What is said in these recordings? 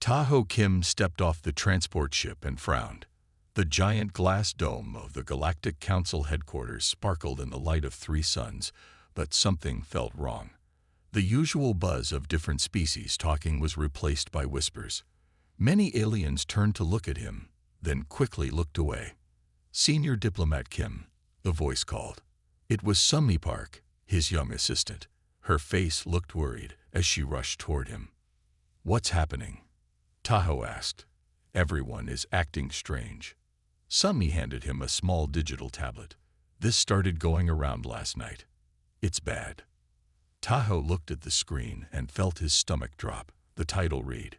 Tahoe Kim stepped off the transport ship and frowned. The giant glass dome of the Galactic Council headquarters sparkled in the light of 3 suns, but something felt wrong. The usual buzz of different species talking was replaced by whispers. Many aliens turned to look at him, then quickly looked away. "Senior Diplomat Kim," the voice called. It was Summi Park, his young assistant. Her face looked worried as she rushed toward him. "What's happening?" Tahoe asked. "Everyone is acting strange." Summi handed him a small digital tablet. "This started going around last night. It's bad." Tahoe looked at the screen and felt his stomach drop. The title read,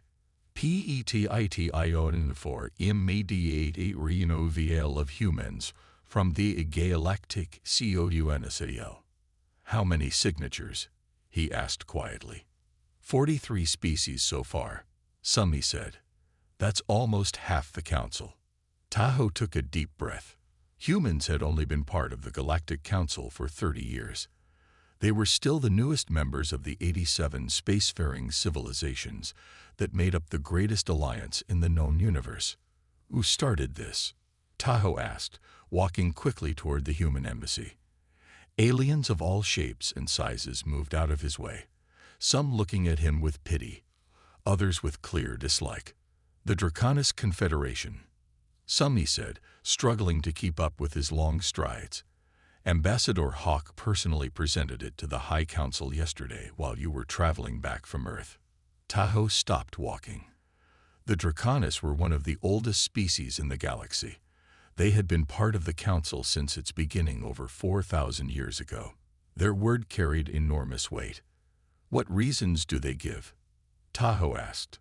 "Petition for immediate renewal of humans from the Galactic Council." "How many signatures?" he asked quietly. 43 species so far," Summi said. "That's almost half the council." Tahoe took a deep breath. Humans had only been part of the Galactic Council for 30 years. They were still the newest members of the 87 spacefaring civilizations that made up the greatest alliance in the known universe. "Who started this?" Tahoe asked, walking quickly toward the human embassy. Aliens of all shapes and sizes moved out of his way, some looking at him with pity, others with clear dislike. "The Draconis Confederation," Summi said, struggling to keep up with his long strides. "Ambassador Hawk personally presented it to the High Council yesterday while you were traveling back from Earth." Tahoe stopped walking. The Draconis were one of the oldest species in the galaxy. They had been part of the Council since its beginning over 4,000 years ago. Their word carried enormous weight. "What reasons do they give?" Tahoe asked.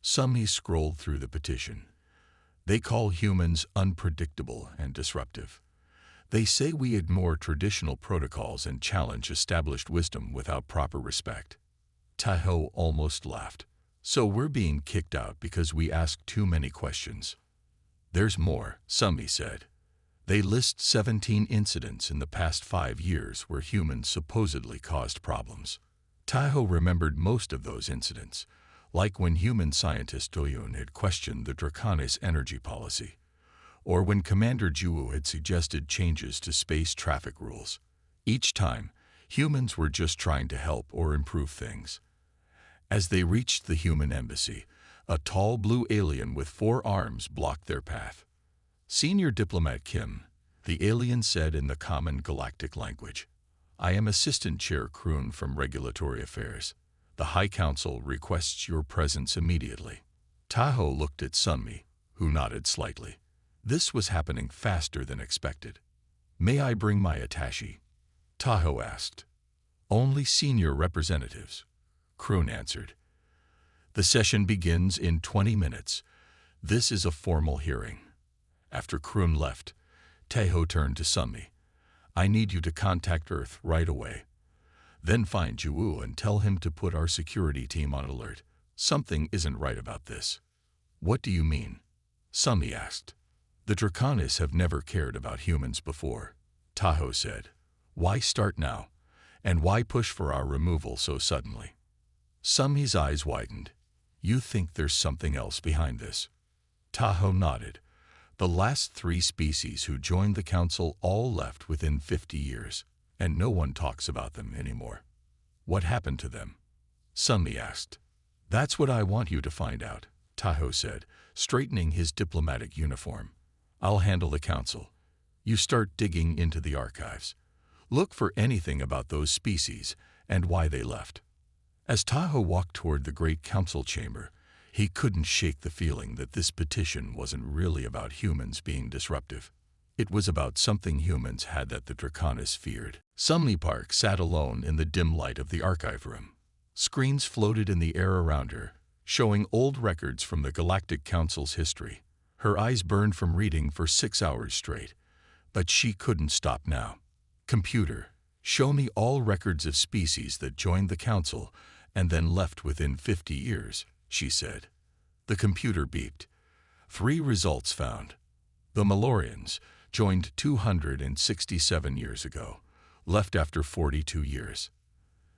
Summi scrolled through the petition. "They call humans unpredictable and disruptive. They say we ignore traditional protocols and challenge established wisdom without proper respect." Tahoe almost laughed. "So we're being kicked out because we ask too many questions." "There's more," Summi said. "They list 17 incidents in the past 5 years where humans supposedly caused problems." Tahoe remembered most of those incidents, like when human scientist Doyun had questioned the Draconis energy policy, or when Commander Juwu had suggested changes to space traffic rules. Each time, humans were just trying to help or improve things. As they reached the human embassy, a tall blue alien with 4 arms blocked their path. "Senior Diplomat Kim," the alien said in the common galactic language. "I am Assistant Chair Kroon from Regulatory Affairs. The High Council requests your presence immediately." Tahoe looked at Summi, who nodded slightly. This was happening faster than expected. "May I bring my attaché?" Tahoe asked. "Only senior representatives," Kroon answered. "The session begins in 20 minutes. This is a formal hearing." After Kroon left, Tahoe turned to Summi. "I need you to contact Earth right away. Then find Juwu and tell him to put our security team on alert. Something isn't right about this." "What do you mean?" Summi asked. "The Draconis have never cared about humans before," Tahoe said. "Why start now? And why push for our removal so suddenly?" Summi's eyes widened. "You think there's something else behind this?" Tahoe nodded. "The last 3 species who joined the Council all left within 50 years, and no one talks about them anymore." "What happened to them?" Summi asked. "That's what I want you to find out," Tahoe said, straightening his diplomatic uniform. "I'll handle the Council. You start digging into the archives. Look for anything about those species and why they left." As Tahoe walked toward the great council chamber, he couldn't shake the feeling that this petition wasn't really about humans being disruptive. It was about something humans had that the Draconis feared. Summi Park sat alone in the dim light of the archive room. Screens floated in the air around her, showing old records from the Galactic Council's history. Her eyes burned from reading for 6 hours straight, but she couldn't stop now. "Computer, show me all records of species that joined the Council and then left within 50 years, she said. The computer beeped. 3 results found. The Malorians joined 267 years ago, left after 42 years.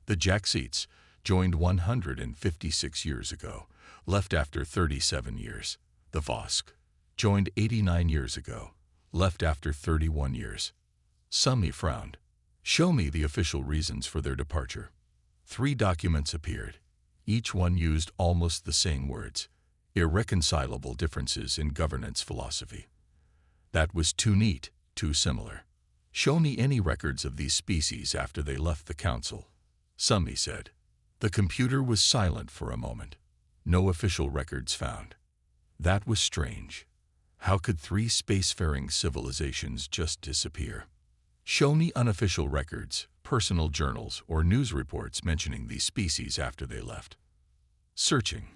The Jaxites joined 156 years ago, left after 37 years. The Vosk joined 89 years ago, left after 31 years. Summi frowned. Show me the official reasons for their departure. 3 documents appeared. Each one used almost the same words. Irreconcilable differences in governance philosophy. That was too neat, too similar. Show me any records of these species after they left the council, Summi said. The computer was silent for a moment. No official records found. That was strange. How could 3 spacefaring civilizations just disappear? Show me unofficial records, personal journals, or news reports mentioning these species after they left. Searching.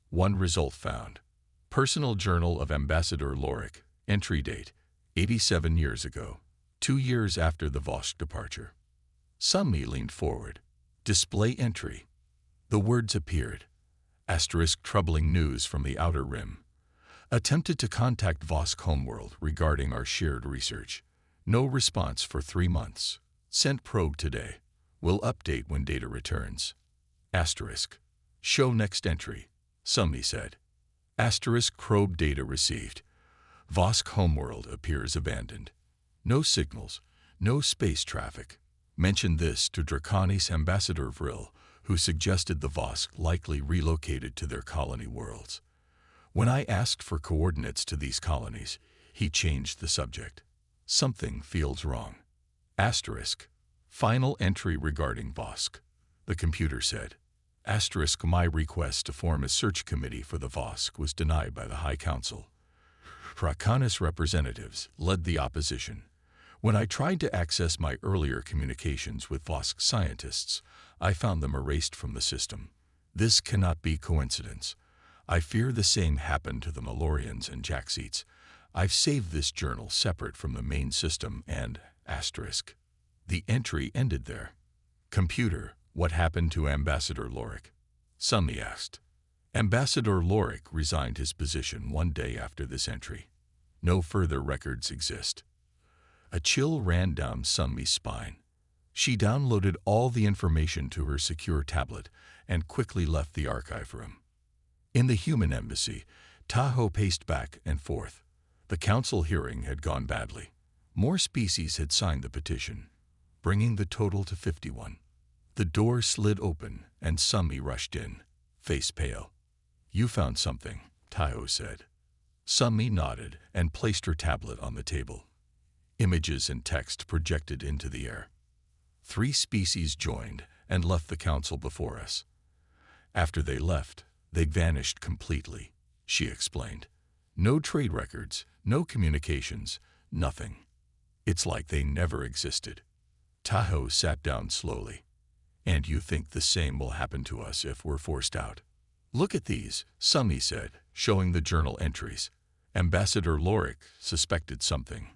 1 result found. Personal Journal of Ambassador Lorik, entry date, 87 years ago, 2 years after the Vosk departure. Summi leaned forward. Display entry. The words appeared. Asterisk troubling news from the Outer Rim. Attempted to contact Vosk homeworld regarding our shared research. No response for 3 months. Sent probe today. Will update when data returns. Asterisk. Show next entry, Summi said. Asterisk probe data received. Vosk homeworld appears abandoned. No signals, no space traffic. Mentioned this to Draconis Ambassador Vril, who suggested the Vosk likely relocated to their colony worlds. When I asked for coordinates to these colonies, he changed the subject. Something feels wrong. Asterisk. Final entry regarding Vosk, the computer said. Asterisk. My request to form a search committee for the Vosk was denied by the High Council. Draconis representatives led the opposition. When I tried to access my earlier communications with Vosk scientists, I found them erased from the system. This cannot be coincidence. I fear the same happened to the Malorians and Jaxites. I've saved this journal separate from the main system and asterisk. The entry ended there. Computer, what happened to Ambassador Lorik? Summi asked. Ambassador Lorik resigned his position 1 day after this entry. No further records exist. A chill ran down Summi's spine. She downloaded all the information to her secure tablet and quickly left the archive room. In the human embassy, Tahoe paced back and forth. The council hearing had gone badly. More species had signed the petition, bringing the total to 51. The door slid open and Summi rushed in, face pale. You found something, Tahoe said. Summi nodded and placed her tablet on the table. Images and text projected into the air. 3 species joined and left the council before us. After they left, they vanished completely, she explained. No trade records, no communications, nothing. It's like they never existed. Tahoe sat down slowly. And you think the same will happen to us if we're forced out? Look at these, Summi said, showing the journal entries. Ambassador Lorik suspected something,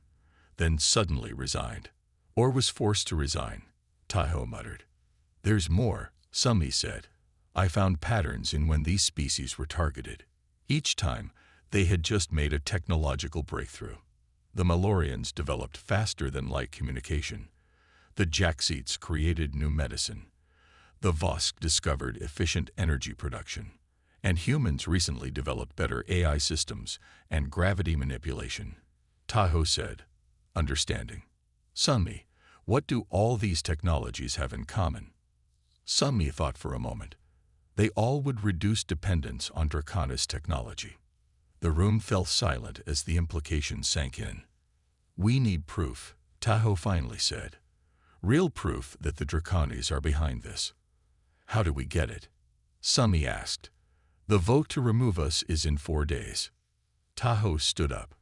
then suddenly resigned. Or was forced to resign, Tahoe muttered. There's more, Summi said. I found patterns in when these species were targeted. Each time, they had just made a technological breakthrough. The Malorians developed faster-than-light communication. The Jaxites created new medicine. The Vosk discovered efficient energy production. And humans recently developed better AI systems and gravity manipulation. Tahoe said, understanding. Summi, what do all these technologies have in common? Summi thought for a moment. They all would reduce dependence on Draconis technology. The room fell silent as the implications sank in. We need proof, Tahoe finally said. Real proof that the Draconis are behind this. How do we get it? Summi asked. The vote to remove us is in 4 days. Tahoe stood up.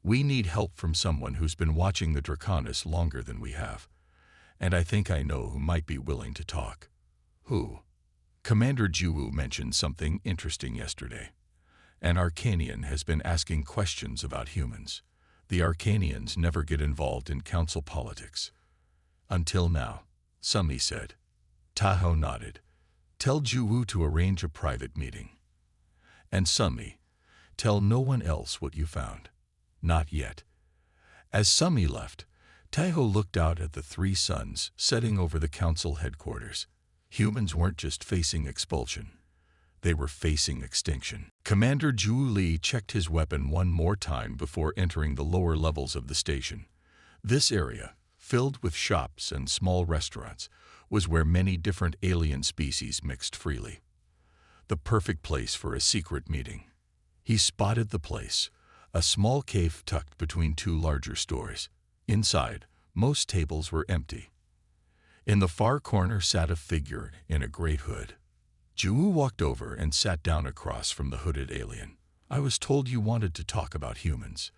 We need help from someone who's been watching the Draconis longer than we have. And I think I know who might be willing to talk. Who? Commander Juwu mentioned something interesting yesterday. An Arcanian has been asking questions about humans. The Arcanians never get involved in council politics. Until now, Summi said. Tahoe nodded. Tell Juwu to arrange a private meeting. And Summi, tell no one else what you found. Not yet. As Summi left, Tahoe looked out at the 3 suns setting over the council headquarters. Humans weren't just facing expulsion. They were facing extinction. Commander Zhu Li checked his weapon one more time before entering the lower levels of the station. This area, filled with shops and small restaurants, was where many different alien species mixed freely. The perfect place for a secret meeting. He spotted the place, a small cave tucked between two larger stores. Inside, most tables were empty. In the far corner sat a figure in a great hood. Zhu walked over and sat down across from the hooded alien. "I was told you wanted to talk about humans."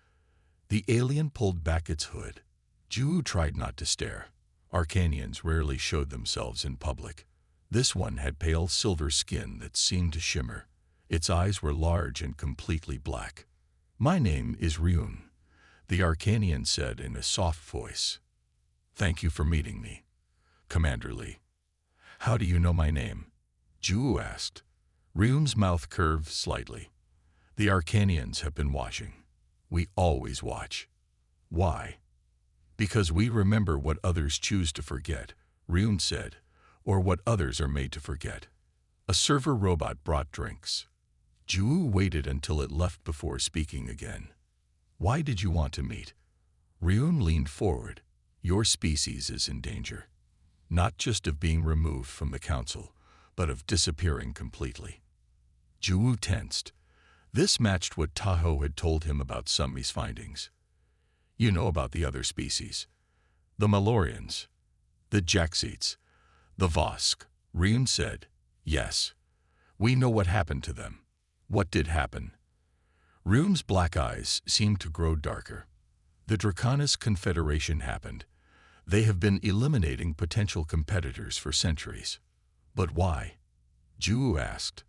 The alien pulled back its hood. Zhu tried not to stare. Arcanians rarely showed themselves in public. This one had pale silver skin that seemed to shimmer. Its eyes were large and completely black. "My name is Ryun," the Arcanian said in a soft voice. "Thank you for meeting me, Commander Li." "How do you know my name?" Zhu asked. Ryun's mouth curved slightly. "The Arcanians have been watching. We always watch." "Why?" "Because we remember what others choose to forget," Ryun said, "or what others are made to forget." A server robot brought drinks. Zhu waited until it left before speaking again. "Why did you want to meet?" Ryun leaned forward. "Your species is in danger. Not just of being removed from the council, but of disappearing completely." Zhu tensed. This matched what Tahoe had told him about Summi's findings. "You know about the other species. The Malorians, the Jaxites, the Vosk," Ryun said. "Yes. We know what happened to them." "What did happen?" Ryun's black eyes seemed to grow darker. "The Draconis Confederation happened. They have been eliminating potential competitors for centuries." "But why?" Zhu asked.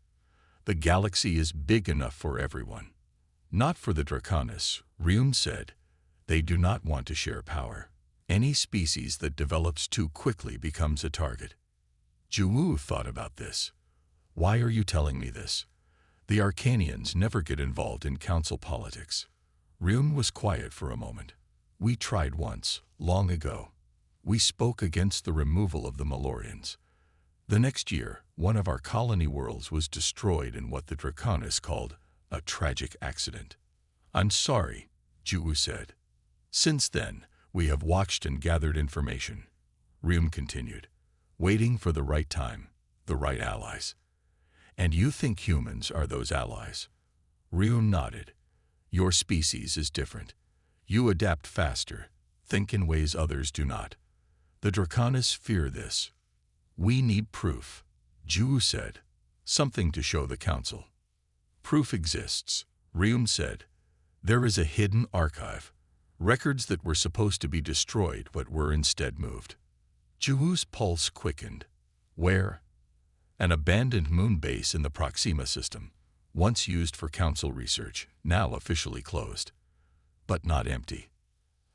"The galaxy is big enough for everyone." "Not for the Draconis," Ryun said. "They do not want to share power. Any species that develops too quickly becomes a target." Zhu thought about this. "Why are you telling me this?" "The Arcanians never get involved in council politics." Ryun was quiet for a moment. "We tried once, long ago. We spoke against the removal of the Malorians. The next year, one of our colony worlds was destroyed in what the Draconis called a tragic accident." "I'm sorry," Zhu said. "Since then, we have watched and gathered information," Ryun continued, "waiting for the right time, the right allies." "And you think humans are those allies?" Ryun nodded. "Your species is different. You adapt faster, think in ways others do not. The Draconis fear this." "We need proof," Zhu said. "Something to show the council." "Proof exists," Ryun said. "There is a hidden archive. Records that were supposed to be destroyed but were instead moved." Zhu's pulse quickened. "Where?" "An abandoned moon base in the Proxima system, once used for council research, now officially closed. But not empty."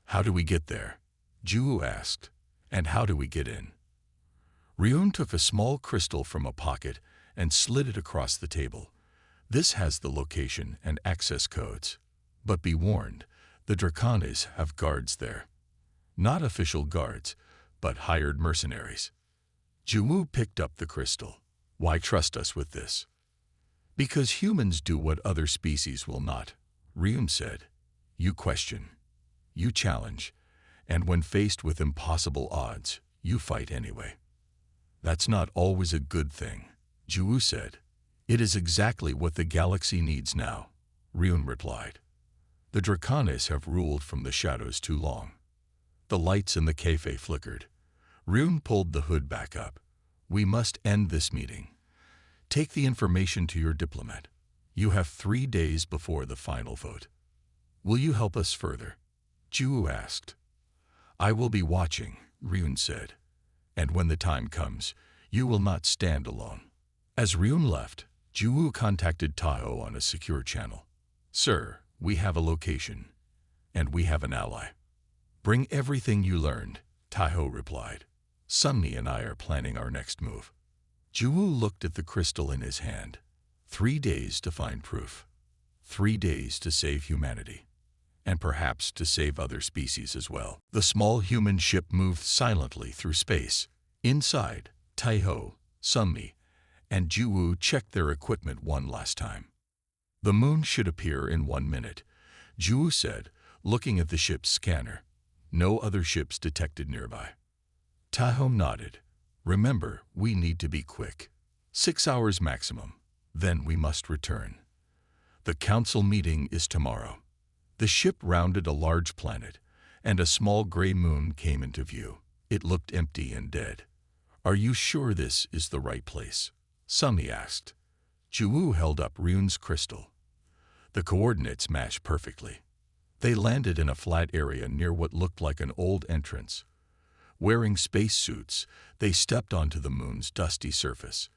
"How do we get there?" Zhu asked. "And how do we get in?" Ryun took a small crystal from a pocket and slid it across the table. "This has the location and access codes. But be warned, the Draconis have guards there. Not official guards, but hired mercenaries." Zhu picked up the crystal. "Why trust us with this?" "Because humans do what other species will not," Ryun said. "You question. You challenge. And when faced with impossible odds, you fight anyway." "That's not always a good thing," Zhu said. "It is exactly what the galaxy needs now," Ryun replied. "The Draconis have ruled from the shadows too long." The lights in the cafe flickered. Ryun pulled the hood back up. "We must end this meeting. Take the information to your diplomat. You have 3 days before the final vote." "Will you help us further?" Zhu asked. "I will be watching," Ryun said. "And when the time comes, you will not stand alone." As Ryun left, Zhu contacted Tahoe on a secure channel. "Sir, we have a location, and we have an ally." "Bring everything you learned," Tahoe replied. "Summi and I are planning our next move." Zhu looked at the crystal in his hand. 3 days to find proof. 3 days to save humanity. And perhaps to save other species as well. The small human ship moved silently through space. Inside, Tahoe, Sunmi and Juwu checked their equipment one last time. The moon should appear in 1 minute, Juwu said, looking at the ship's scanner. No other ships detected nearby. Taho nodded. Remember, we need to be quick. 6 hours maximum. Then we must return. The council meeting is tomorrow. The ship rounded a large planet, and a small gray moon came into view. It looked empty and dead. Are you sure this is the right place? Sunmi asked. Juwu held up Ryun's crystal. The coordinates matched perfectly. They landed in a flat area near what looked like an old entrance. Wearing spacesuits, they stepped onto the moon's dusty surface.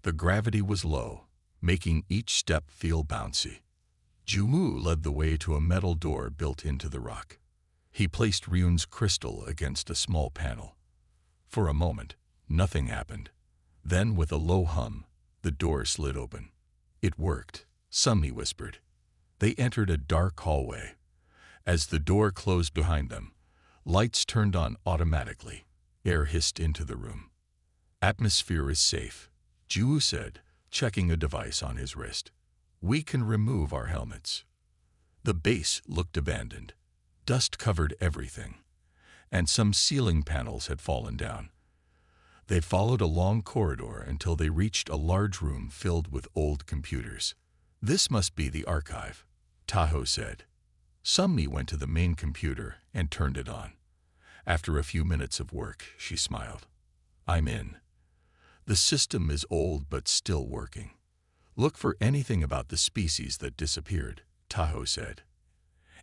The gravity was low, making each step feel bouncy. Juwu led the way to a metal door built into the rock. He placed Ryun's crystal against a small panel. For a moment, nothing happened. Then, with a low hum, the door slid open. It worked, Sunmi whispered. They entered a dark hallway. As the door closed behind them, lights turned on automatically. Air hissed into the room. Atmosphere is safe, Juwu said, checking a device on his wrist. We can remove our helmets. The base looked abandoned. Dust covered everything, and some ceiling panels had fallen down. They followed a long corridor until they reached a large room filled with old computers. This must be the archive, Taho said. Sunmi went to the main computer and turned it on. After a few minutes of work, she smiled. I'm in. The system is old but still working. Look for anything about the species that disappeared, Taho said.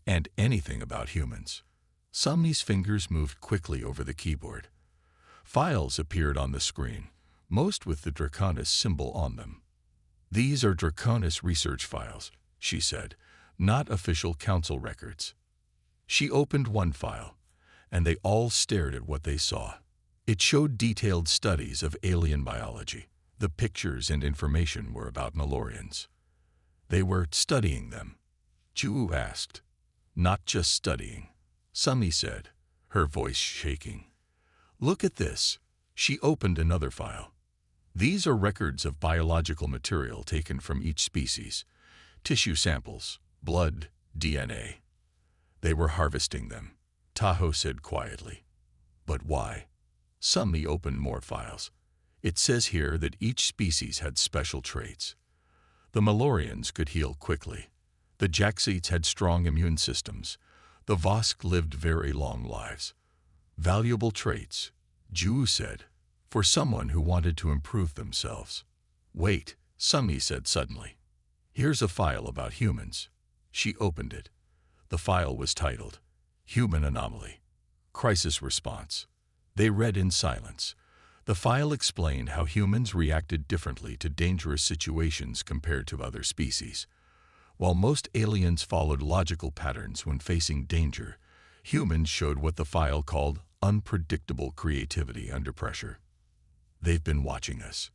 And anything about humans. Sunmi's fingers moved quickly over the keyboard. Files appeared on the screen, most with the Draconis symbol on them. These are Draconis research files, she said, not official council records. She opened one file, and they all stared at what they saw. It showed detailed studies of alien biology. The pictures and information were about Malorians. They were studying them. Juwu asked. Not just studying, Sunmi said, her voice shaking. Look at this. She opened another file. These are records of biological material taken from each species, tissue samples, blood, DNA. They were harvesting them, Taho said quietly. But why? Sunmi opened more files. It says here that each species had special traits. The Malorians could heal quickly. The Jaxites had strong immune systems. The Vosk lived very long lives. Valuable traits, Juwu said, for someone who wanted to improve themselves. Wait, Sunmi said suddenly. Here's a file about humans. She opened it. The file was titled, Human Anomaly. Crisis Response. They read in silence. The file explained how humans reacted differently to dangerous situations compared to other species. While most aliens followed logical patterns when facing danger, humans showed what the file called unpredictable creativity under pressure. They've been watching us,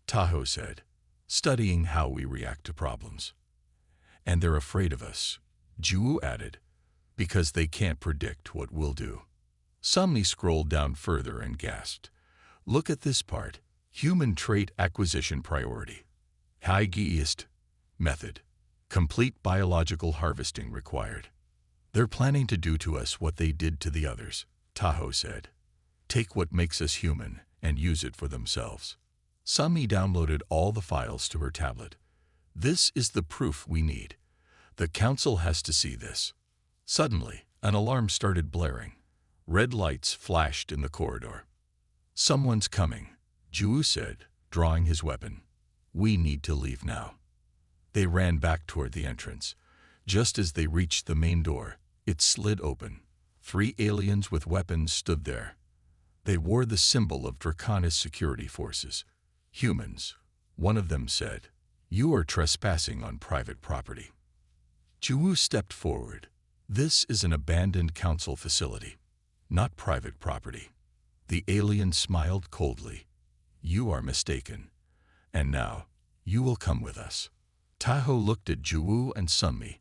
Taho said, studying how we react to problems. And they're afraid of us, Juwu added, because they can't predict what we'll do. Sunmi scrolled down further and gasped. Look at this part. Human trait acquisition priority. High-geist method. Complete biological harvesting required. They're planning to do to us what they did to the others, Taho said. Take what makes us human and use it for themselves. Sunmi downloaded all the files to her tablet. This is the proof we need. The council has to see this. Suddenly, an alarm started blaring. Red lights flashed in the corridor. Someone's coming, Juwu said, drawing his weapon. We need to leave now. They ran back toward the entrance. Just as they reached the main door, it slid open. 3 aliens with weapons stood there. They wore the symbol of Draconis security forces. Humans, one of them said. You are trespassing on private property. Juwu stepped forward. This is an abandoned council facility, not private property. The alien smiled coldly. You are mistaken. And now, you will come with us. Taho looked at Juwu and Sunmi.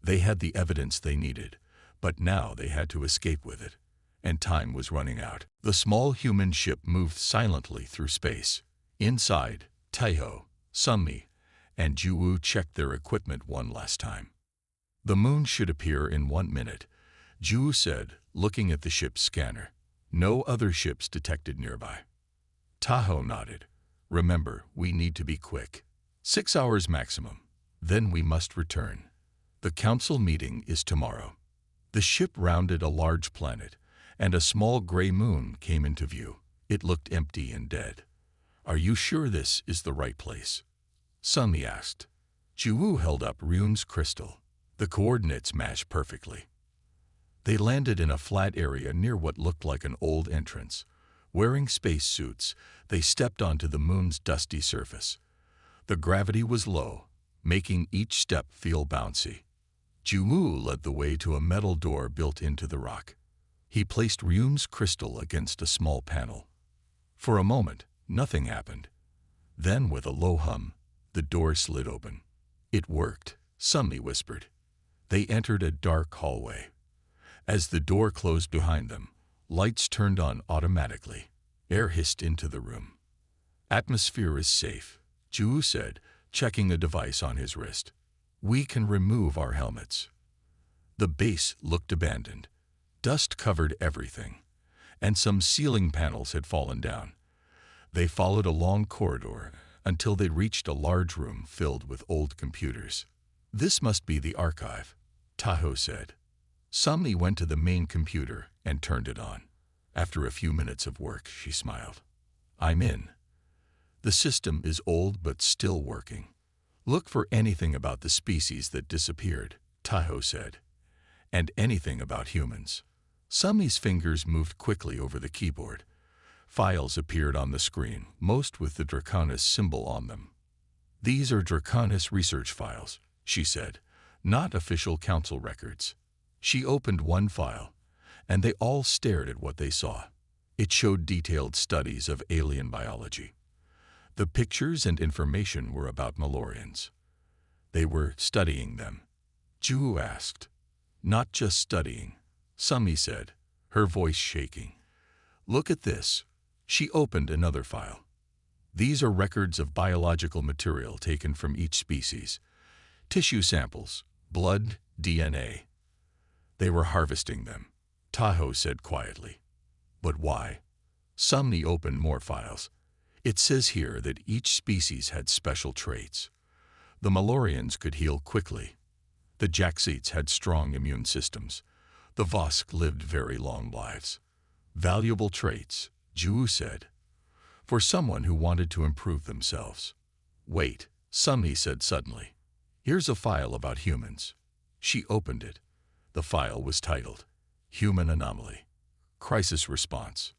They had the evidence they needed, but now they had to escape with it, and time was running out. The small human ship moved silently through space. Inside, Taiho, Sunmi, and Juwu checked their equipment one last time. The moon should appear in 1 minute, Juwu said, looking at the ship's scanner. No other ships detected nearby. Taho nodded. Remember, we need to be quick. 6 hours maximum. Then we must return. The council meeting is tomorrow. The ship rounded a large planet, and a small gray moon came into view. It looked empty and dead. Are you sure this is the right place? Sunmi asked. Juwu held up Ryun's crystal. The coordinates matched perfectly. They landed in a flat area near what looked like an old entrance. Wearing space suits, they stepped onto the moon's dusty surface. The gravity was low, making each step feel bouncy. Juwu led the way to a metal door built into the rock. He placed Ryun's crystal against a small panel. For a moment, nothing happened. Then, with a low hum, the door slid open. It worked, Sunmi whispered. They entered a dark hallway. As the door closed behind them, lights turned on automatically. Air hissed into the room. Atmosphere is safe, Juwu said, checking a device on his wrist. We can remove our helmets. The base looked abandoned. Dust covered everything, and some ceiling panels had fallen down. They followed a long corridor until they reached a large room filled with old computers. This must be the archive, Taho said. Sunmi went to the main computer and turned it on. After a few minutes of work, she smiled. I'm in. The system is old but still working. Look for anything about the species that disappeared, Taho said. And anything about humans. Sunmi's fingers moved quickly over the keyboard. Files appeared on the screen, most with the Draconis symbol on them. These are Draconis research files, she said, not official council records. She opened one file, and they all stared at what they saw. It showed detailed studies of alien biology. The pictures and information were about Malorians. They were studying them. Juwu asked. Not just studying, Sunmi said, her voice shaking. Look at this. She opened another file. These are records of biological material taken from each species. Tissue samples, blood, DNA. They were harvesting them, Taho said quietly. But why? Sunmi opened more files. It says here that each species had special traits. The Malorians could heal quickly. The Jaxites had strong immune systems. The Vosk lived very long lives. Valuable traits, Juwu said, for someone who wanted to improve themselves. Wait, Sunmi said suddenly. Here's a file about humans. She opened it. The file was titled, Human Anomaly. Crisis Response.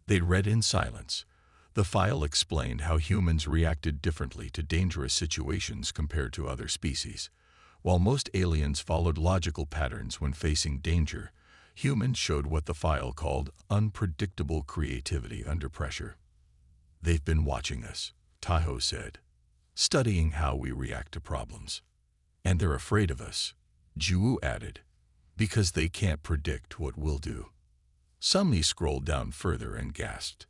They read in silence. The file explained how humans reacted differently to dangerous situations compared to other species. While most aliens followed logical patterns when facing danger, humans showed what the file called unpredictable creativity under pressure. They've been watching us, Taho said, studying how we react to problems. And they're afraid of us, Juwu added, because they can't predict what we'll do. Sunmi scrolled down further and gasped.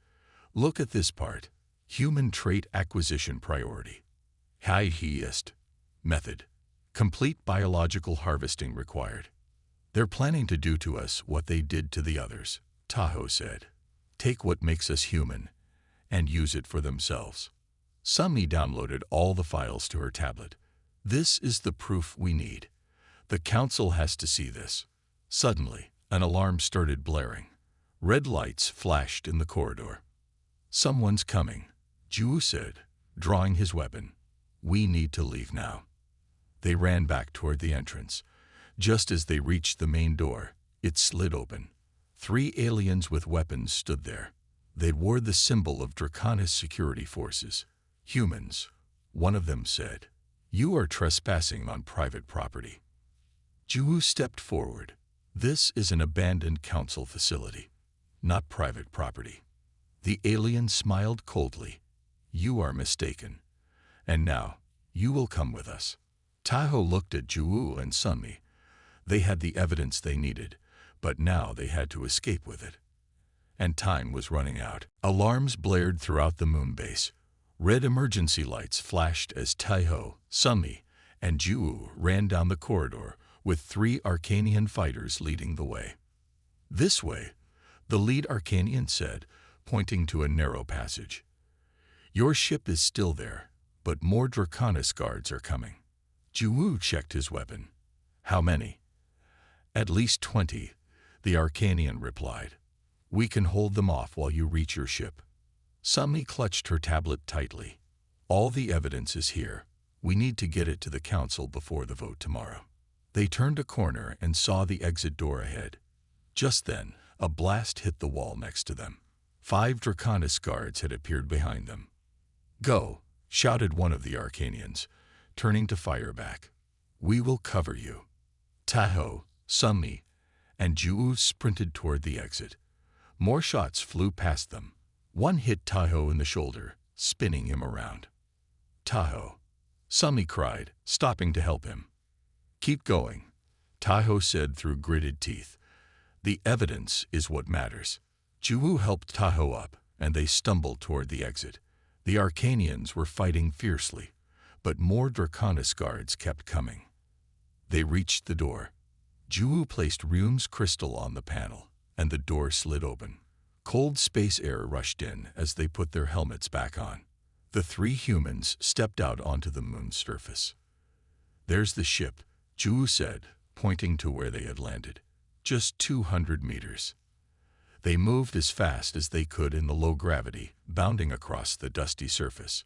Look at this part. Human trait acquisition priority. Highest method. Complete biological harvesting required. They're planning to do to us what they did to the others, Taho said. Take what makes us human and use it for themselves. Sunmi downloaded all the files to her tablet. This is the proof we need. The council has to see this. Suddenly, an alarm started blaring. Red lights flashed in the corridor. Someone's coming, Juwu said, drawing his weapon. We need to leave now. They ran back toward the entrance. Just as they reached the main door, it slid open. 3 aliens with weapons stood there. They wore the symbol of Draconis security forces. Humans, one of them said. You are trespassing on private property. Juwu stepped forward. This is an abandoned council facility, not private property. The alien smiled coldly. You are mistaken. And now, you will come with us. Taho looked at Juwu and Sunmi. They had the evidence they needed, but now they had to escape with it. And time was running out. Alarms blared throughout the moon base. Red emergency lights flashed as Taiho, Sumi, and Ju ran down the corridor, with 3 Arcanian fighters leading the way. "This way," the lead Arcanian said, pointing to a narrow passage. "Your ship is still there, but more Draconis guards are coming." Ju checked his weapon. "How many?" "At least 20, the Arcanian replied. "We can hold them off while you reach your ship." Sumi clutched her tablet tightly. "All the evidence is here. We need to get it to the council before the vote tomorrow." They turned a corner and saw the exit door ahead. Just then, a blast hit the wall next to them. 5 Draconis guards had appeared behind them. "Go," shouted one of the Arcanians, turning to fire back. "We will cover you." Tahoe, Sumi, and Ju sprinted toward the exit. More shots flew past them. One hit Tahoe in the shoulder, spinning him around. "Tahoe!" Sumi cried, stopping to help him. "Keep going," Tahoe said through gritted teeth. "The evidence is what matters." Ju helped Tahoe up, and they stumbled toward the exit. The Arcanians were fighting fiercely, but more Draconis guards kept coming. They reached the door. Ju placed Ryum's crystal on the panel, and the door slid open. Cold space air rushed in as they put their helmets back on. The 3 humans stepped out onto the moon's surface. "There's the ship," Ju said, pointing to where they had landed. "Just 200 meters." They moved as fast as they could in the low gravity, bounding across the dusty surface.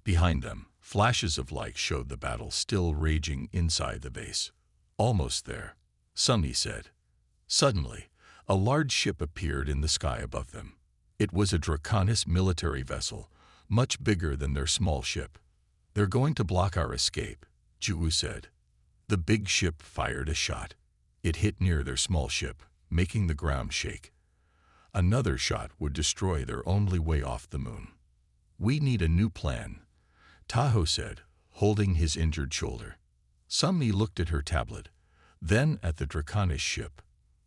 Behind them, flashes of light showed the battle still raging inside the base. "Almost there," Sumi said. Suddenly, a large ship appeared in the sky above them. It was a Draconis military vessel, much bigger than their small ship. "They're going to block our escape," Ju said. The big ship fired a shot. It hit near their small ship, making the ground shake. Another shot would destroy their only way off the moon. "We need a new plan," Tahoe said, holding his injured shoulder. Sumi looked at her tablet, then at the Draconis ship.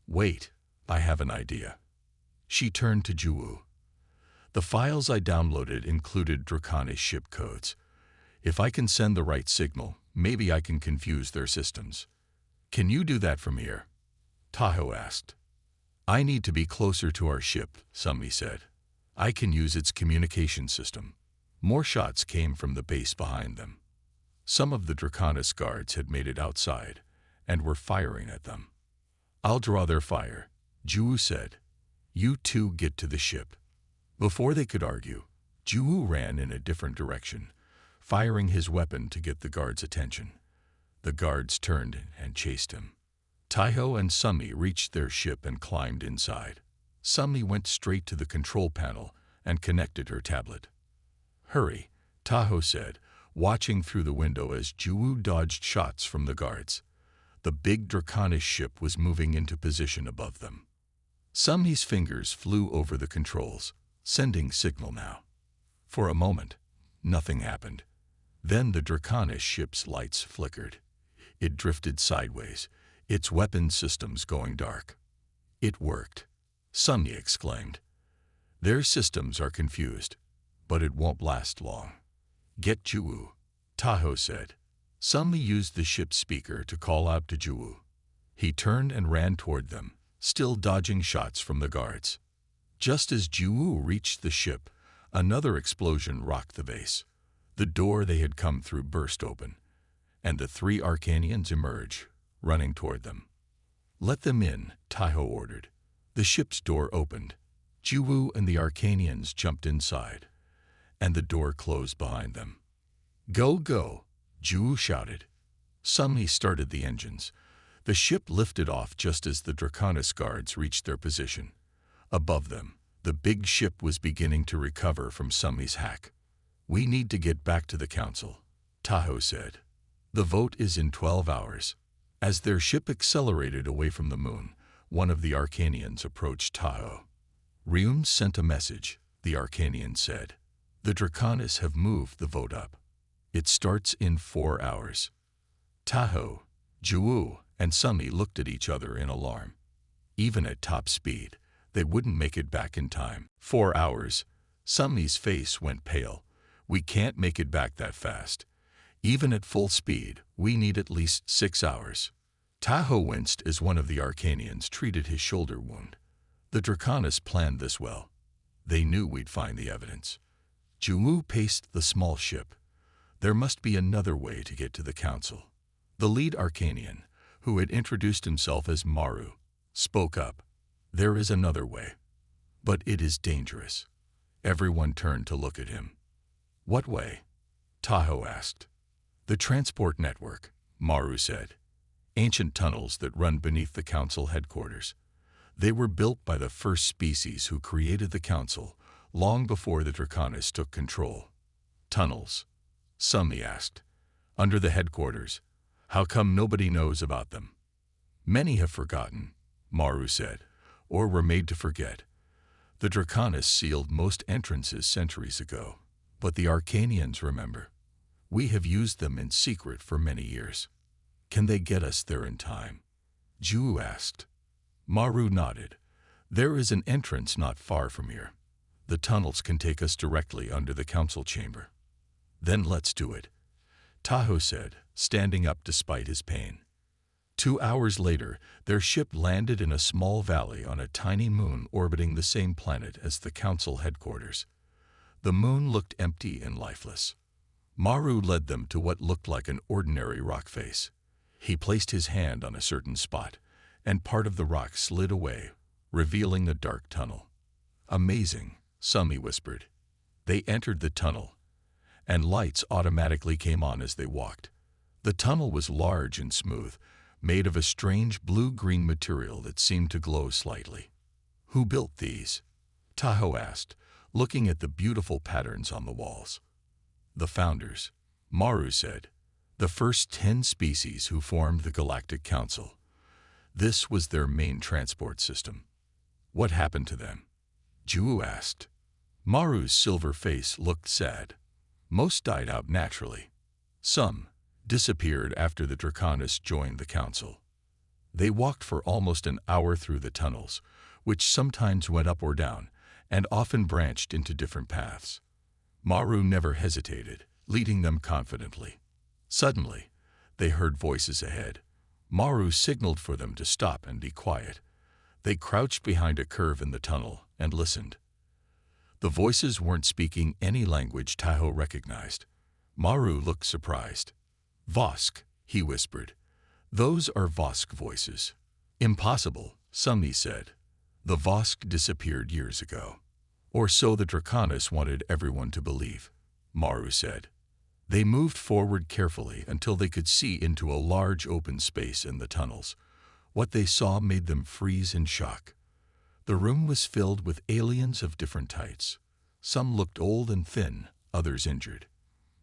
"Wait, I have an idea." She turned to Ju. "The files I downloaded included Draconis ship codes. If I can send the right signal, maybe I can confuse their systems." "Can you do that from here?" Tahoe asked. "I need to be closer to our ship," Sumi said. "I can use its communication system." More shots came from the base behind them. Some of the Draconis guards had made it outside and were firing at them. "I'll draw their fire," Ju said. "You 2 get to the ship." Before they could argue, Ju ran in a different direction, firing his weapon to get the guards' attention. The guards turned and chased him. Tahoe and Sumi reached their ship and climbed inside. Sumi went straight to the control panel and connected her tablet. "Hurry," Tahoe said, watching through the window as Ju dodged shots from the guards. The big Draconis ship was moving into position above them. Sumi's fingers flew over the controls, sending signal now. For a moment, nothing happened. Then the Draconis ship's lights flickered. It drifted sideways, its weapon systems going dark. "It worked," Sumi exclaimed. "Their systems are confused, but it won't last long." "Get Ju," Tahoe said. Sumi used the ship's speaker to call out to Ju. He turned and ran toward them, still dodging shots from the guards. Just as Ju reached the ship, another explosion rocked the base. The door they had come through burst open, and the 3 Arcanians emerged, running toward them. "Let them in," Tahoe ordered. The ship's door opened. Ju and the Arcanians jumped inside, and the door closed behind them. "Go, go," Ju shouted. Sumi started the engines. The ship lifted off just as the Draconis guards reached their position. Above them, the big ship was beginning to recover from Sumi's hack. "We need to get back to the council," Tahoe said. "The vote is in 12 hours. As their ship accelerated away from the moon, one of the Arcanians approached Tahoe. "Ryum sent a message," the Arcanian said. "The Draconis have moved the vote up. It starts in 4 hours. Tahoe, Ju, and Sumi looked at each other in alarm. Even at top speed, they wouldn't make it back in time. 4 hours. Sumi's face went pale. We can't make it back that fast. Even at full speed, we need at least 6 hours. Tahoe winced as one of the Arcanians treated his shoulder wound. The Draconis planned this well. They knew we'd find the evidence. Juwu paced the small ship. There must be another way to get to the council. The lead Arcanian, who had introduced himself as Maru, spoke up. There is another way. But it is dangerous. Everyone turned to look at him. What way? Tahoe asked. The transport network, Maru said. Ancient tunnels that run beneath the council headquarters. They were built by the first species who created the council, long before the Draconis took control. Tunnels, Sumi asked. Under the headquarters. How come nobody knows about them? Many have forgotten, Maru said, or were made to forget. The Draconis sealed most entrances centuries ago, but the Arcanians remember. We have used them in secret for many years. Can they get us there in time? Juwu asked. Maru nodded. There is an entrance not far from here. The tunnels can take us directly under the council chamber. Then let's do it, Tahoe said, standing up despite his pain. 2 hours later, their ship landed in a small valley on a tiny moon orbiting the same planet as the council headquarters. The moon looked empty and lifeless. Maru led them to what looked like an ordinary rock face. He placed his hand on a certain spot, and part of the rock slid away, revealing the dark tunnel. Amazing, Sumi whispered. They entered the tunnel, and lights automatically came on as they walked. The tunnel was large and smooth, made of a strange blue-green material that seemed to glow slightly. Who built these? Tahoe asked, looking at the beautiful patterns on the walls. The founders, Maru said. The first 10 species who formed the Galactic Council. This was their main transport system. What happened to them? Juwu asked. Maru's silver face looked sad. Most died out naturally. Some disappeared after the Draconis joined the council. They walked for almost an hour through the tunnels, which sometimes went up or down, and often branched into different paths. Maru never hesitated, leading them confidently. Suddenly, they heard voices ahead. Maru signaled for them to stop and be quiet. They crouched behind a curve in the tunnel and listened. The voices weren't speaking any language Tahoe recognized. Maru looked surprised. Vosk, he whispered. Those are Vosk voices. Impossible, Sumi said. The Vosk disappeared years ago. Or so the Draconis wanted everyone to believe, Maru said. They moved forward carefully until they could see into a large open space in the tunnels. What they saw made them freeze in shock. The room was filled with aliens of different types. Some looked old and thin, others injured.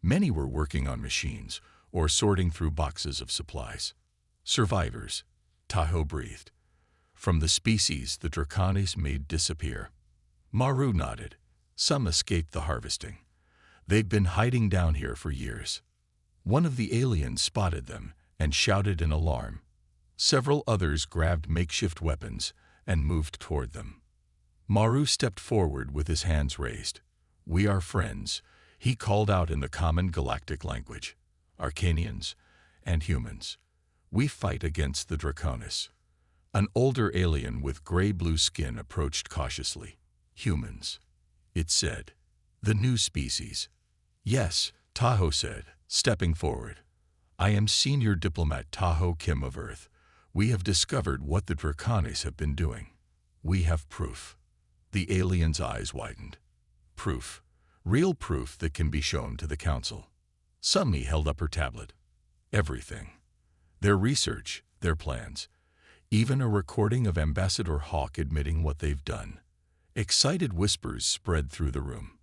Many were working on machines or sorting through boxes of supplies. Survivors, Tahoe breathed. From the species the Draconis made disappear. Maru nodded. Some escaped the harvesting. They'd been hiding down here for years. One of the aliens spotted them and shouted in alarm. Several others grabbed makeshift weapons and moved toward them. Maru stepped forward with his hands raised. We are friends, he called out in the common galactic language. Arcanians and humans. We fight against the Draconis. An older alien with gray-blue skin approached cautiously. Humans, it said. The new species. Yes, Tahoe said, stepping forward. I am Senior Diplomat Tahoe Kim of Earth. We have discovered what the Draconis have been doing. We have proof. The alien's eyes widened. Proof. Real proof that can be shown to the council. Sumi held up her tablet. Everything. Their research, their plans. Even a recording of Ambassador Hawk admitting what they've done. Excited whispers spread through the room.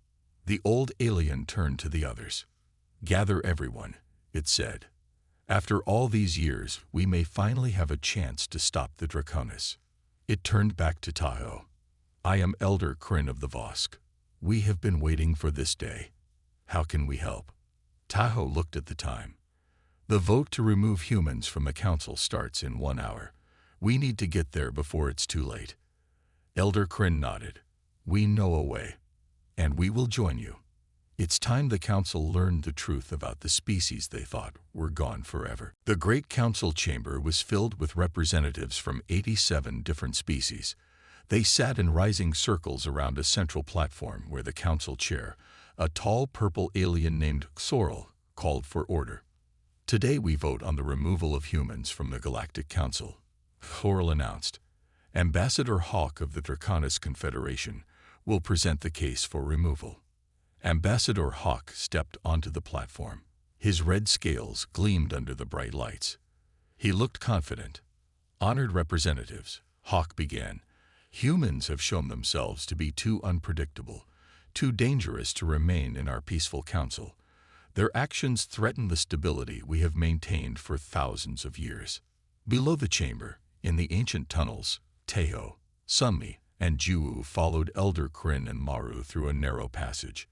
The old alien turned to the others. Gather everyone, it said. After all these years, we may finally have a chance to stop the Draconis. It turned back to Tahoe. I am Elder Kryn of the Vosk. We have been waiting for this day. How can we help? Tahoe looked at the time. The vote to remove humans from the council starts in 1 hour. We need to get there before it's too late. Elder Kryn nodded. We know a way. And we will join you. It's time the council learned the truth about the species they thought were gone forever. The great council chamber was filled with representatives from 87 different species. They sat in rising circles around a central platform where the council chair, a tall purple alien named Xorl, called for order. Today we vote on the removal of humans from the Galactic Council, Xorl announced. Ambassador Hawk of the Draconis Confederation will present the case for removal. Ambassador Hawk stepped onto the platform. His red scales gleamed under the bright lights. He looked confident. Honored representatives, Hawk began, humans have shown themselves to be too unpredictable, too dangerous to remain in our peaceful council. Their actions threaten the stability we have maintained for thousands of years. Below the chamber, in the ancient tunnels, Tahoe, Summi, and Juwu followed Elder Kryn and Maru through a narrow passage.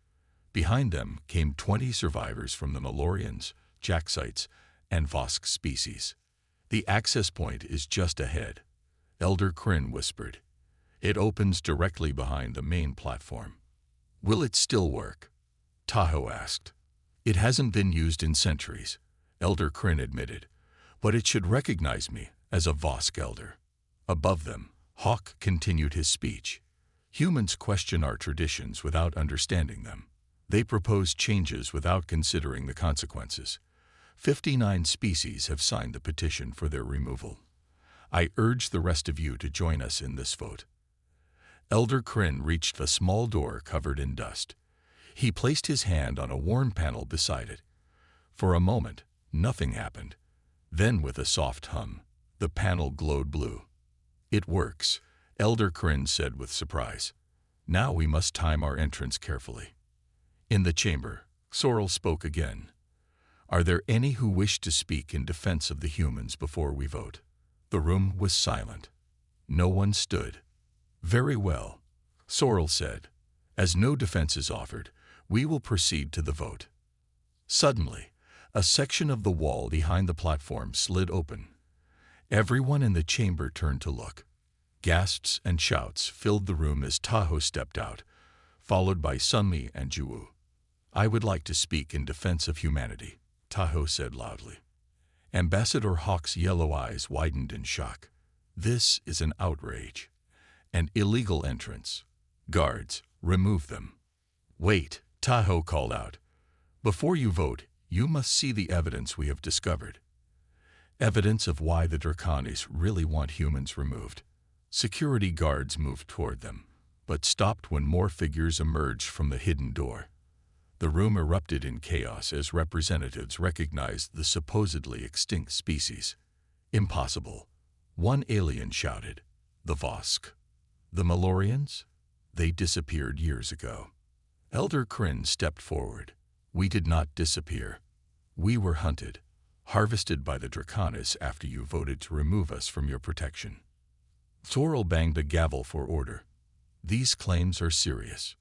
Behind them came 20 survivors from the Malorians, Jaxites, and Vosk species. The access point is just ahead, Elder Kryn whispered. It opens directly behind the main platform. Will it still work? Tahoe asked. It hasn't been used in centuries, Elder Kryn admitted, but it should recognize me as a Vosk elder. Above them, Hawk continued his speech. Humans question our traditions without understanding them. They propose changes without considering the consequences. 59 species have signed the petition for their removal. I urge the rest of you to join us in this vote. Elder Kryn reached a small door covered in dust. He placed his hand on a worn panel beside it. For a moment, nothing happened. Then, with a soft hum, the panel glowed blue. It works, Elder Kryn said with surprise. Now we must time our entrance carefully. In the chamber, Xorl spoke again. Are there any who wish to speak in defense of the humans before we vote? The room was silent. No one stood. Very well, Xorl said. As no defense is offered, we will proceed to the vote. Suddenly, a section of the wall behind the platform slid open. Everyone in the chamber turned to look. Gasps and shouts filled the room as Tahoe stepped out, followed by Summi and Juwu. I would like to speak in defense of humanity, Tahoe said loudly. Ambassador Hawk's yellow eyes widened in shock. This is an outrage. An illegal entrance. Guards, remove them. Wait, Tahoe called out. Before you vote, you must see the evidence we have discovered. Evidence of why the Draconis really want humans removed. Security guards moved toward them, but stopped when more figures emerged from the hidden door. The room erupted in chaos as representatives recognized the supposedly extinct species. Impossible. One alien shouted. The Vosk. The Malorians? They disappeared years ago. Elder Kryn stepped forward. We did not disappear. We were hunted, harvested by the Draconis after you voted to remove us from your protection. Xorl banged a gavel for order. These claims are serious.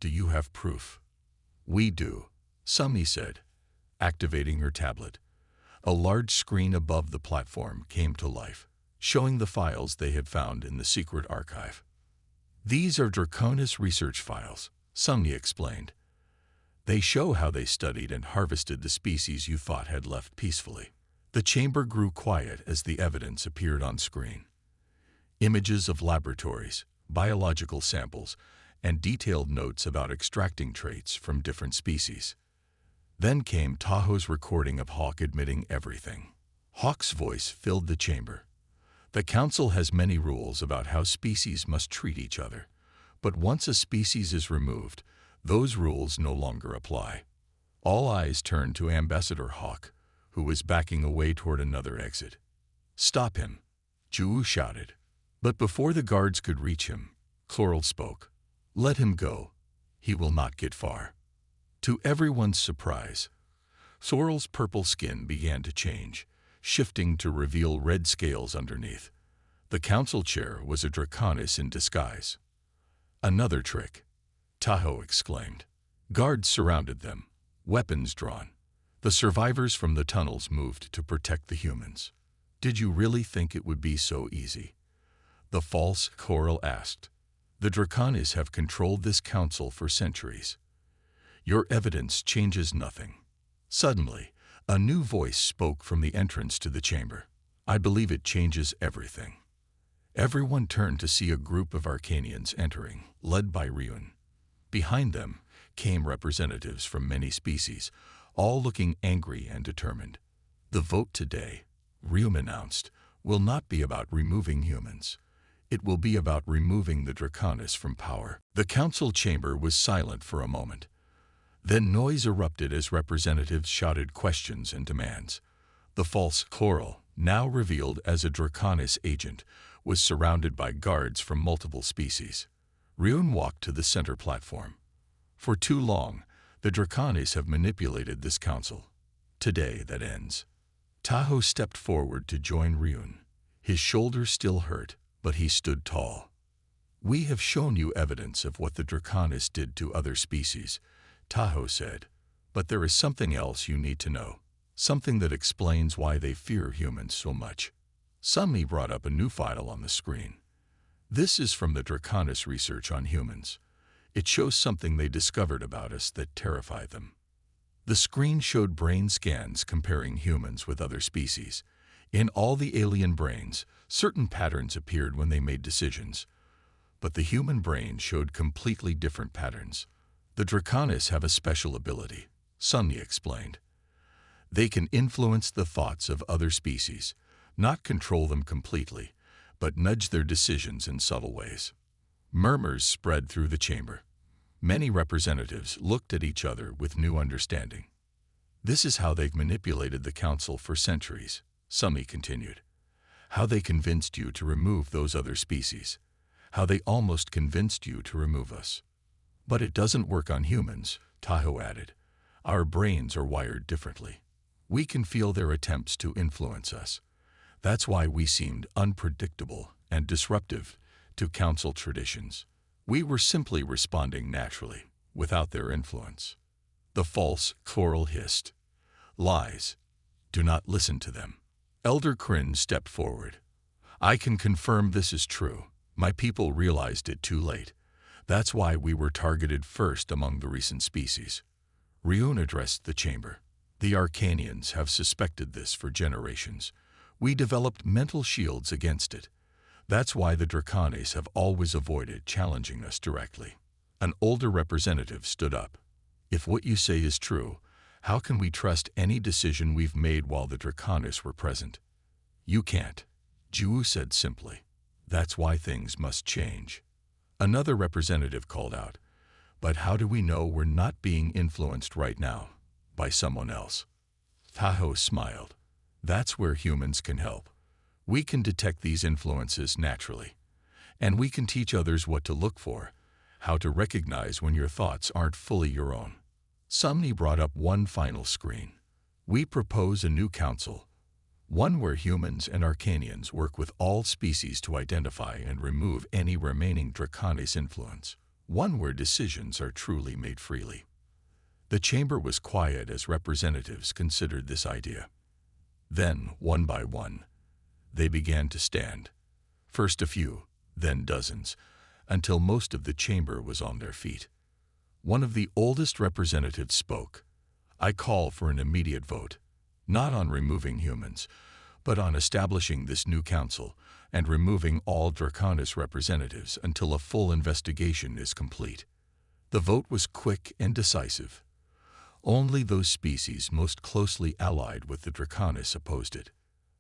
Do you have proof? We do, Summi said, activating her tablet. A large screen above the platform came to life, showing the files they had found in the secret archive. These are Draconis research files, Summi explained. They show how they studied and harvested the species you thought had left peacefully. The chamber grew quiet as the evidence appeared on screen. Images of laboratories, biological samples, and detailed notes about extracting traits from different species. Then came Tahoe's recording of Hawk admitting everything. Hawk's voice filled the chamber. The Council has many rules about how species must treat each other, but once a species is removed, those rules no longer apply. All eyes turned to Ambassador Hawk, who was backing away toward another exit. Stop him, Juwu shouted. But before the guards could reach him, Xorl spoke. Let him go. He will not get far. To everyone's surprise, Xorl's purple skin began to change, shifting to reveal red scales underneath. The council chair was a Draconis in disguise. Another trick, Tahoe exclaimed. Guards surrounded them, weapons drawn. The survivors from the tunnels moved to protect the humans. Did you really think it would be so easy? The false Xorl asked. The Draconis have controlled this council for centuries. Your evidence changes nothing. Suddenly, a new voice spoke from the entrance to the chamber. I believe it changes everything. Everyone turned to see a group of Arcanians entering, led by Ryun. Behind them came representatives from many species, all looking angry and determined. The vote today, Ryun announced, will not be about removing humans. It will be about removing the Draconis from power. The council chamber was silent for a moment. Then noise erupted as representatives shouted questions and demands. The false Coral, now revealed as a Draconis agent, was surrounded by guards from multiple species. Ryun walked to the center platform. For too long, the Draconis have manipulated this council. Today that ends. Tahoe stepped forward to join Ryun. His shoulders still hurt, but he stood tall. We have shown you evidence of what the Draconis did to other species, Tahoe said, but there is something else you need to know. Something that explains why they fear humans so much. Summi brought up a new file on the screen. This is from the Draconis research on humans. It shows something they discovered about us that terrified them. The screen showed brain scans comparing humans with other species. In all the alien brains, certain patterns appeared when they made decisions. But the human brain showed completely different patterns. The Draconis have a special ability, Summi explained. They can influence the thoughts of other species, not control them completely, but nudge their decisions in subtle ways. Murmurs spread through the chamber. Many representatives looked at each other with new understanding. This is how they've manipulated the council for centuries, Summi continued. How they convinced you to remove those other species. How they almost convinced you to remove us. But it doesn't work on humans, Tahoe added. Our brains are wired differently. We can feel their attempts to influence us. That's why we seemed unpredictable and disruptive to council traditions. We were simply responding naturally, without their influence. The false Coral hissed. Lies. Do not listen to them. Elder Kryn stepped forward. I can confirm this is true. My people realized it too late. That's why we were targeted first among the recent species. Ryun addressed the chamber. The Arcanians have suspected this for generations. We developed mental shields against it. That's why the Draconis have always avoided challenging us directly. An older representative stood up. If what you say is true, how can we trust any decision we've made while the Draconis were present? You can't, Ju said simply. That's why things must change. Another representative called out. But how do we know we're not being influenced right now by someone else? Tahoe smiled. That's where humans can help. We can detect these influences naturally. And we can teach others what to look for, how to recognize when your thoughts aren't fully your own. Sumni brought up one final screen. We propose a new council, one where humans and Arcanians work with all species to identify and remove any remaining Draconis influence, one where decisions are truly made freely. The chamber was quiet as representatives considered this idea. Then, one by one, they began to stand. First a few, then dozens, until most of the chamber was on their feet. One of the oldest representatives spoke. I call for an immediate vote, not on removing humans, but on establishing this new council and removing all Draconis representatives until a full investigation is complete. The vote was quick and decisive. Only those species most closely allied with the Draconis opposed it.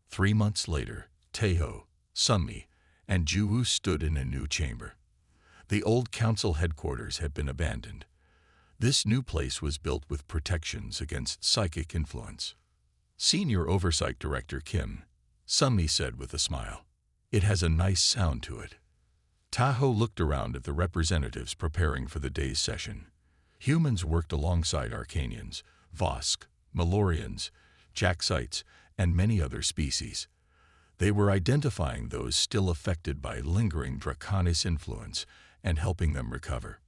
3 months later, Tahoe, Summi, and Ju stood in a new chamber. The old council headquarters had been abandoned. This new place was built with protections against psychic influence. Senior Oversight Director Kim, Summi said with a smile. It has a nice sound to it. Tahoe looked around at the representatives preparing for the day's session. Humans worked alongside Arcanians, Vosk, Malorians, Jaxites, and many other species. They were identifying those still affected by lingering Draconis influence and helping them recover.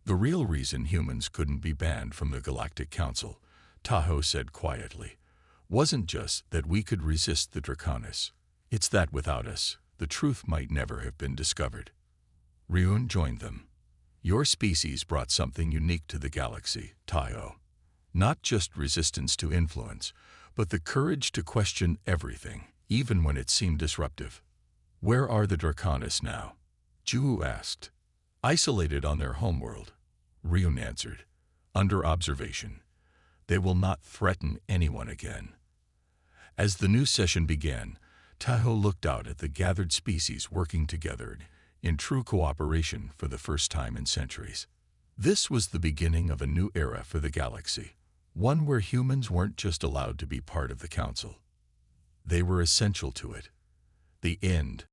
The real reason humans couldn't be banned from the Galactic Council, Tahoe said quietly, wasn't just that we could resist the Draconis. It's that without us, the truth might never have been discovered. Ryun joined them. Your species brought something unique to the galaxy, Tayo. Not just resistance to influence, but the courage to question everything, even when it seemed disruptive. Where are the Draconis now? Juhu asked. Isolated on their homeworld, Ryun answered. Under observation. They will not threaten anyone again. As the new session began, Tayo looked out at the gathered species working together in true cooperation for the first time in centuries. This was the beginning of a new era for the galaxy, one where humans weren't just allowed to be part of the council. They were essential to it. The end.